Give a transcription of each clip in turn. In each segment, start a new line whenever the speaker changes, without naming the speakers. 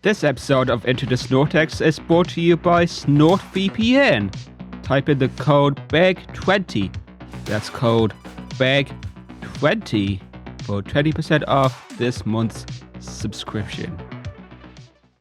This episode of Into the Snortex is brought to you by Snort VPN. Type in the code BEG20. That's code BEG20 for 20% off this month's subscription.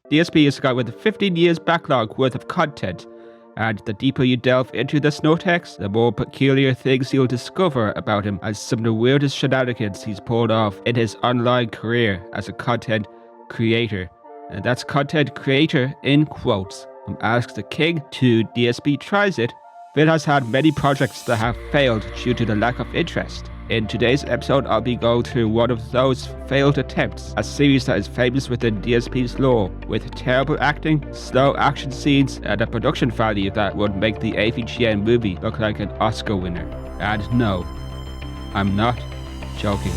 DSP is a guy with a 15 years backlog worth of content, and the deeper you delve into the Snortex, the more peculiar things you'll discover about him as some of the weirdest shenanigans he's pulled off in his online career as a content creator. And that's content creator in quotes. From Ask the King to DSP Tries It, Phil has had many projects that have failed due to the lack of interest. In today's episode, I'll be going through one of those failed attempts, a series that is famous within DSP's lore, with terrible acting, slow action scenes, and a production value that would make the AVGN movie look like an Oscar winner. And no, I'm not joking.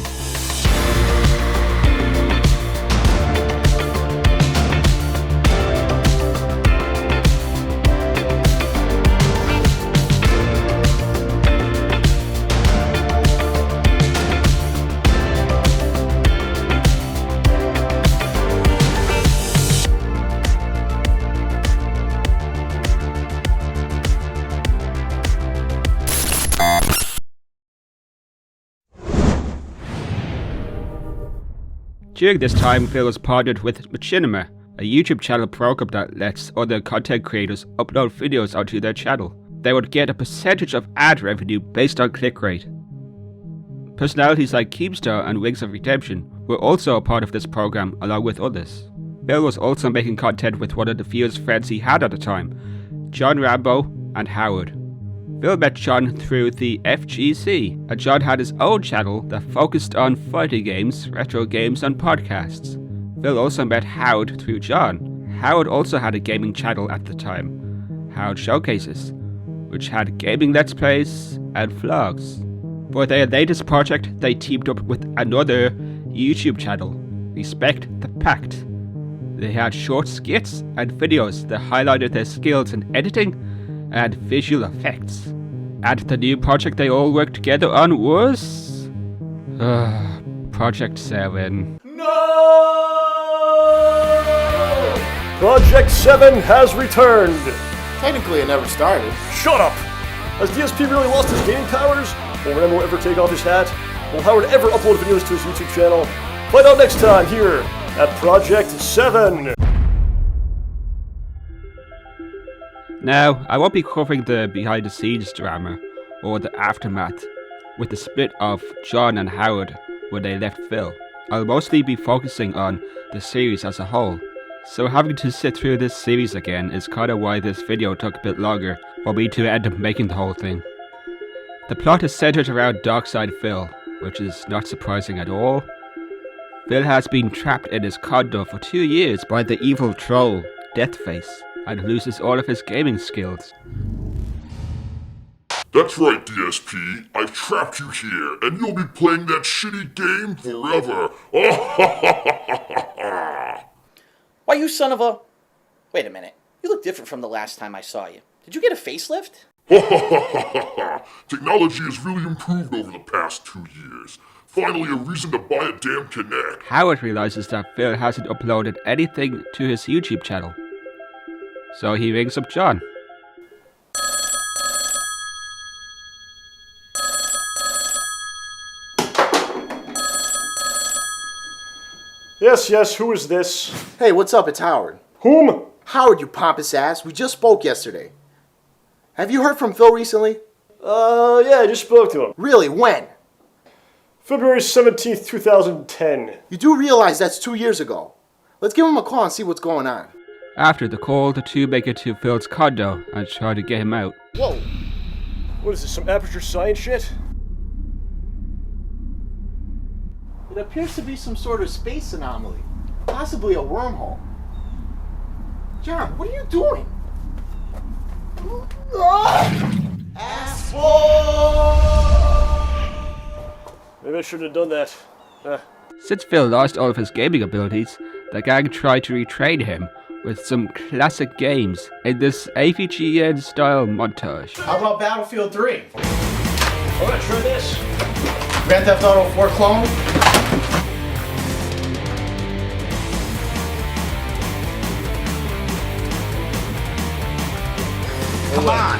During this time, Phil was partnered with Machinima, a YouTube channel program that lets other content creators upload videos onto their channel. They would get a percentage of ad revenue based on click rate. Personalities like Keemstar and Wings of Redemption were also a part of this program along with others. Phil was also making content with one of the fewest friends he had at the time, John Rambo and Howard. Phil met John through the FGC, and John had his own channel that focused on fighting games, retro games, and podcasts. Phil also met Howard through John. Howard also had a gaming channel at the time, Howard Showcases, which had gaming let's plays and vlogs. For their latest project, they teamed up with another YouTube channel, Respect the Pact. They had short skits and videos that highlighted their skills in editing and visual effects. And the new project they all worked together on was... Project 7.
No! Project 7 has returned!
Technically, it never started.
Shut up! Has DSP really lost his gaming powers? Will Rambo ever take off his hat? Will Howard ever upload videos to his YouTube channel? Find out next time here at Project 7!
Now, I won't be covering the behind-the-scenes drama or the aftermath with the split of John and Howard when they left Phil. I'll mostly be focusing on the series as a whole, so having to sit through this series again is kinda why this video took a bit longer for me to end up making the whole thing. The plot is centered around darksydephil, which is not surprising at all. Phil has been trapped in his condo for 2 years by the evil troll, Deathface, and loses all of his gaming skills.
That's right, DSP. I've trapped you here, and you'll be playing that shitty game forever.
Why, you son of a... Wait a minute. You look different from the last time I saw you. Did you get a facelift?
Technology has really improved over the past 2 years. Finally, a reason to buy a damn Kinect.
Howard realizes that Phil hasn't uploaded anything to his YouTube channel, so he rings up John.
Yes, who is this?
Hey, what's up? It's Howard.
Whom?
Howard, you pompous ass. We just spoke yesterday. Have you heard from Phil recently?
Yeah, I just spoke to him.
Really? When?
February 17th, 2010.
You do realize that's 2 years ago. Let's give him a call and see what's going on.
After the call, the two make it to Phil's condo and try to get him out.
Whoa.
What is this, some aperture science shit?
It appears to be some sort of space anomaly. Possibly a wormhole. John, what are you doing? Asshole!
Maybe I shouldn't have done that.
Since Phil lost all of his gaming abilities, the gang tried to retrain him with some classic games in this AVGN style montage.
How about Battlefield 3?
I want to try this.
Grand Theft Auto 4 clone? come
away.
on.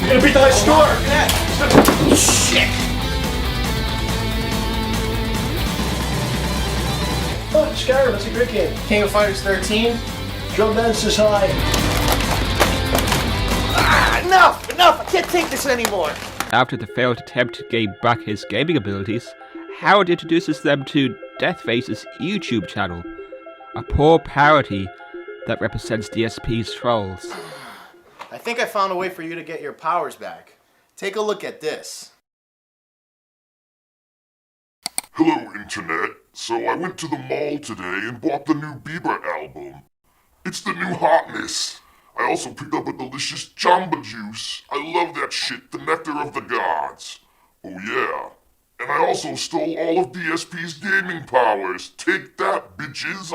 You're gonna beat the high score!
Shit!
Oh, Skyrim, that's a great game.
King of Fighters 13.
Jumpman says hi.
Enough! Enough! I can't take this anymore!
After the failed attempt to gain back his gaming abilities, Howard introduces them to Deathface's YouTube channel, a poor parody that represents DSP's trolls.
I think I found a way for you to get your powers back. Take a look at this.
Hello, Internet. So I went to the mall today and bought the new Bieber album. It's the new hotness. I also picked up a delicious Jamba Juice. I love that shit, the nectar of the gods. Oh yeah. And I also stole all of DSP's gaming powers. Take that, bitches.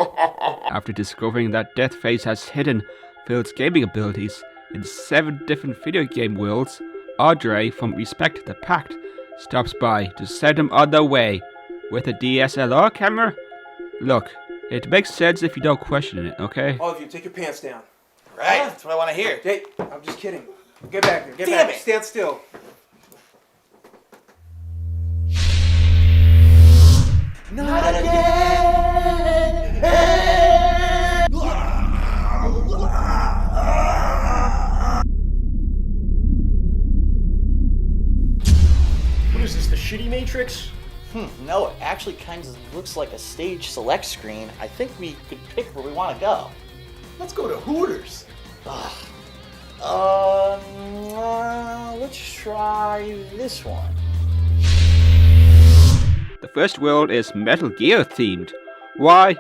After discovering that Deathface has hidden Phil's gaming abilities in 7 different video game worlds, Audrey from Respect the Pact stops by to send him on their way with a DSLR camera. Look, it makes sense if you don't question it, okay?
All of you, take your pants down.
Right, that's what I want to hear.
Hey, I'm just kidding. Get back there. Get
Damn
back.
it.
Stand still.
Not again!
What is this, the shitty Matrix?
No, it actually kind of looks like a stage select screen. I think we could pick where we want to go.
Let's go to Hooters.
Let's try this one.
The first world is Metal Gear themed. Why?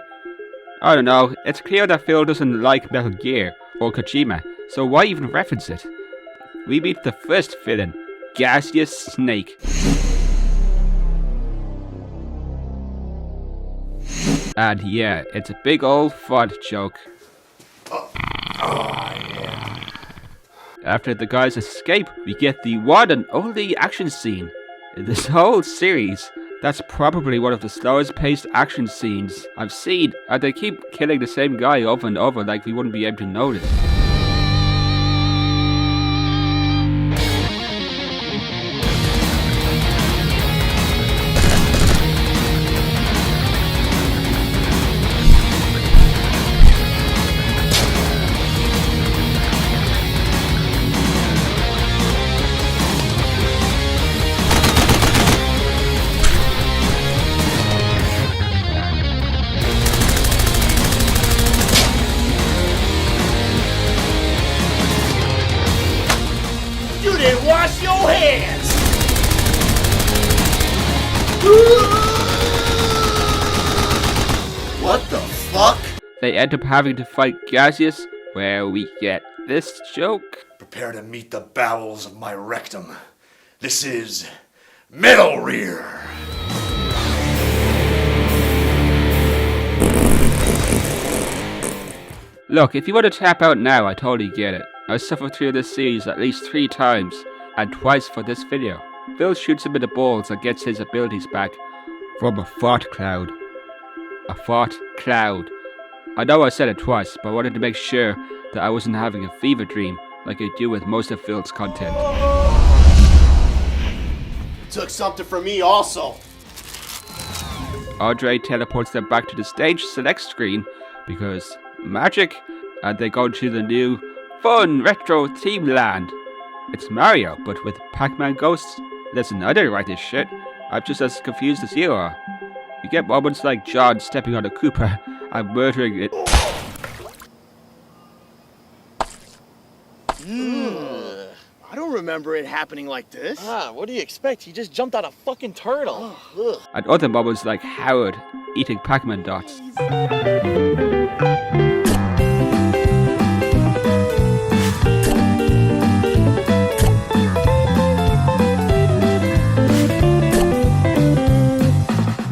I don't know, it's clear that Phil doesn't like Metal Gear or Kojima, so why even reference it? We meet the first villain, Gaseous Snake. And yeah, it's a big old fart joke. After the guys escape, we get the one and only action scene in this whole series. That's probably one of the slowest paced action scenes I've seen, and they keep killing the same guy over and over like we wouldn't be able to notice.
You didn't wash your hands! What the fuck?
They end up having to fight Gaseous, where we get this joke.
Prepare to meet the bowels of my rectum. This is Metal Rear.
Look, if you want to tap out now, I totally get it. I suffered through this series at least 3 times, and twice for this video. Phil shoots him in the balls and gets his abilities back from a fart cloud. A fart cloud. I know I said it twice, but I wanted to make sure that I wasn't having a fever dream like I do with most of Phil's content.
Took something from me also.
Audrey teleports them back to the stage select screen because magic, and they go to the new fun retro theme land. It's Mario, but with Pac-Man ghosts. Listen, I didn't write this shit. I'm just as confused as you are. You get moments like John stepping on a Koopa and murdering it.
I don't remember it happening like this.
What do you expect? He just jumped out a fucking turtle.
And other moments like Howard eating Pac-Man dots.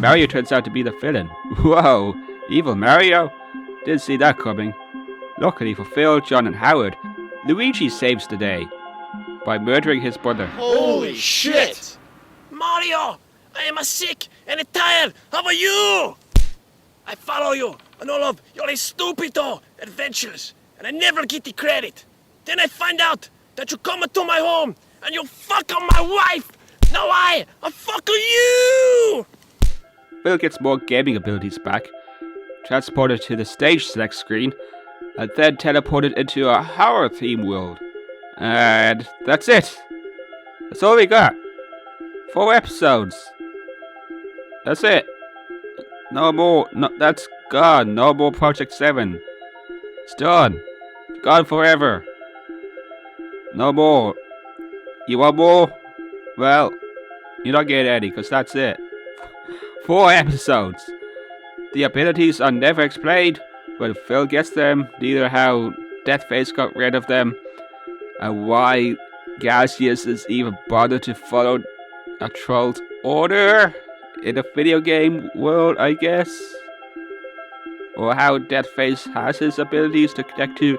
Mario turns out to be the villain. Whoa, evil Mario? Didn't see that coming. Luckily for Phil, John and Howard, Luigi saves the day by murdering his brother.
Holy shit!
Mario, I am a sick and tired of you. I follow you on all of your stupido adventures, and I never get the credit. Then I find out that you come to my home and you fuck on my wife. Now I fuck you.
Phil gets more gaming abilities back, transported to the stage select screen, and then teleported into a horror theme world. And that's it. That's all we got. 4 episodes. That's it. No more. No, that's gone. No more Project 7. It's done. It's gone forever. No more. You want more? Well, you're not getting any, because that's it. 4 episodes. The abilities are never explained, when Phil gets them, neither how Deathface got rid of them, and why Gaseous is even bothered to follow a troll's order in a video game world, I guess. Or how Deathface has his abilities to connect to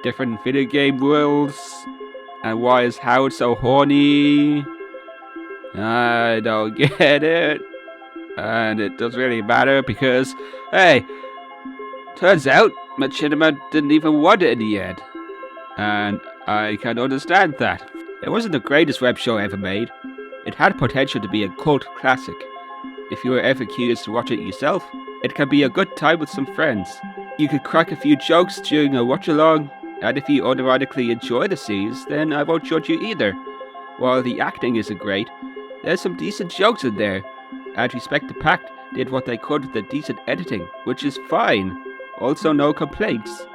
different video game worlds, and why is Howard so horny? I don't get it. And it doesn't really matter because, hey, turns out Machinima didn't even want it in the end. And I can understand that. It wasn't the greatest web show ever made. It had potential to be a cult classic. If you were ever curious to watch it yourself, it can be a good time with some friends. You could crack a few jokes during a watch-along, and if you unironically enjoy the series, then I won't judge you either. While the acting isn't great, there's some decent jokes in there, and Respect to Pact did what they could with the decent editing, which is fine. Also no complaints.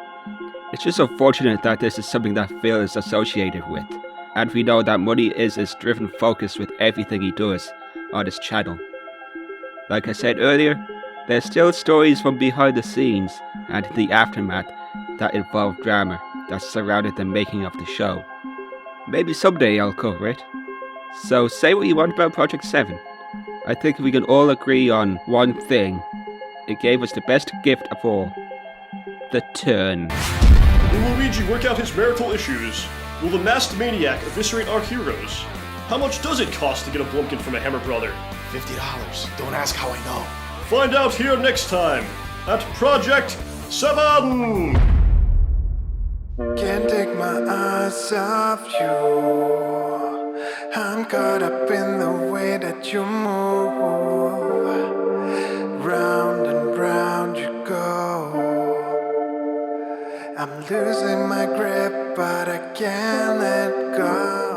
It's just unfortunate that this is something that Phil is associated with, and we know that money is his driven focus with everything he does on his channel. Like I said earlier, there's still stories from behind the scenes and the aftermath that involve drama that surrounded the making of the show. Maybe someday I'll cover it. So say what you want about Project 7. I think we can all agree on one thing. It gave us the best gift of all. The turn.
Will Luigi work out his marital issues? Will the masked maniac eviscerate our heroes? How much does it cost to get a Blumpkin from a Hammer brother?
$50. Don't ask how I know.
Find out here next time at Project 7!
Can't take my eyes off you. I'm caught up in the way that you move. Round and round you go. I'm losing my grip, but I can't let go.